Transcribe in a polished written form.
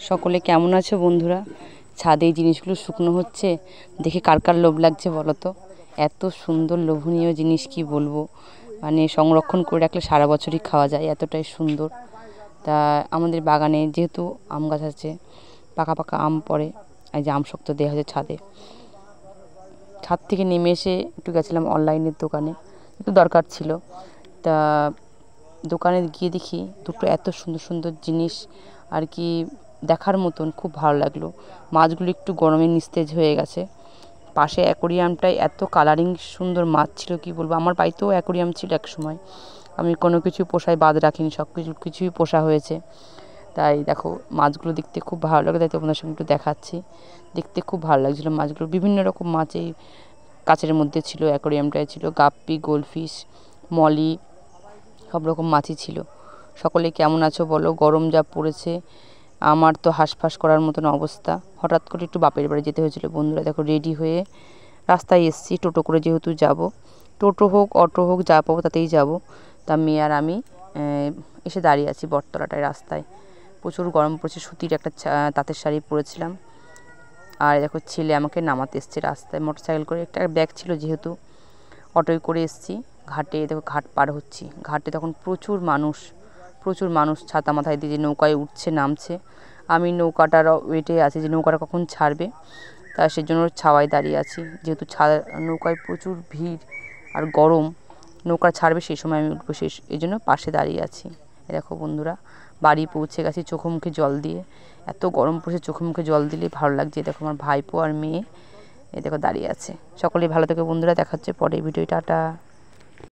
সকলে কেমন আছো বন্ধুরা? ছাদে এই জিনিসগুলো শুকনো হচ্ছে দেখে কার কার লোভ লাগছে বলো তো। এত সুন্দর লোভনীয় জিনিস কি বলবো, মানে সংরক্ষণ করে রাখলে সারা বছরই খাওয়া যায়, এতটাই সুন্দর। তা আমাদের বাগানে যেহেতু আম গাছ আছে, পাকা পাকা আম পড়ে, এই যে আম শক্ত দেওয়া হয়েছে ছাদে। ছাদ থেকে নেমে এসে একটু গেছিলাম অনলাইনের দোকানে, একটু দরকার ছিল। তা দোকানে গিয়ে দেখি দুটো এত সুন্দর সুন্দর জিনিস আর কি দেখার মতন, খুব ভালো লাগলো। মাছগুলো একটু গরমে নিস্তেজ হয়ে গেছে। পাশে অ্যাকোরিয়ামটায় এত কালারিং সুন্দর মাছ ছিল কি বলবো। আমার বাড়িতেও অ্যাকোরিয়াম ছিল এক সময়, আমি কোনো কিছু পোষায় বাদ রাখিনি, সব কিছুই পোষা হয়েছে। তাই দেখো মাছগুলো দেখতে খুব ভালো লাগে, তাই তোমাদের সঙ্গে একটু দেখাচ্ছি। দেখতে খুব ভালো লাগছিলো মাছগুলো, বিভিন্ন রকম মাছ এই কাচের মধ্যে ছিল, অ্যাকোরিয়ামটায় ছিল গাপ্পি, গোল্ডফিশ, মলি, সব রকম মাছই ছিল। সকলে কেমন আছো বলো? গরম যা পড়েছে, আমার তো হাঁসফাঁস করার মতন অবস্থা। হঠাৎ করে একটু বাপের বাড়ি যেতে হয়েছিল বন্ধুরা। দেখো রেডি হয়ে রাস্তায় এসছি, টোটো করে যেহেতু যাব, টোটো হোক অটো হোক যা পাবো তাতেই যাব। তা মেয়ে আর আমি এসে দাঁড়িয়ে আছি বটতলাটায় রাস্তায়। প্রচুর গরম পড়েছে, সুতির একটা তাঁতের শাড়ি পরেছিলাম। আর দেখো ছেলে আমাকে নামাতে এসছে রাস্তায় মোটরসাইকেল করে, একটা ব্যাগ ছিল যেহেতু, অটোয় করে এসছি। ঘাটে দেখো ঘাট পার হচ্ছি, ঘাটে তখন প্রচুর মানুষ ছাতা মাথায় দিয়ে যে নৌকায় উঠছে নামছে। আমি নৌকাটার ওয়েটে আছি যে নৌকাটা কখন ছাড়বে, তা সেজন্য ছাওয়ায় দাঁড়িয়ে আছি। যেহেতু নৌকায় প্রচুর ভিড় আর গরম, নৌকা ছাড়বে সেই সময় আমি উঠবো, এই জন্য পাশে দাঁড়িয়ে আছি। দেখো বন্ধুরা বাড়ি পৌঁছে গেছি চোখে মুখে জল দিয়ে। এত গরম পড়েছে, চোখে মুখে জল দিলে ভালো লাগছে। দেখো আমার ভাইপো আর মেয়ে এ দেখো দাঁড়িয়ে আছে। সকলেই ভালো থেকে বন্ধুরা, দেখা হচ্ছে পরে ভিডিও, টাটা।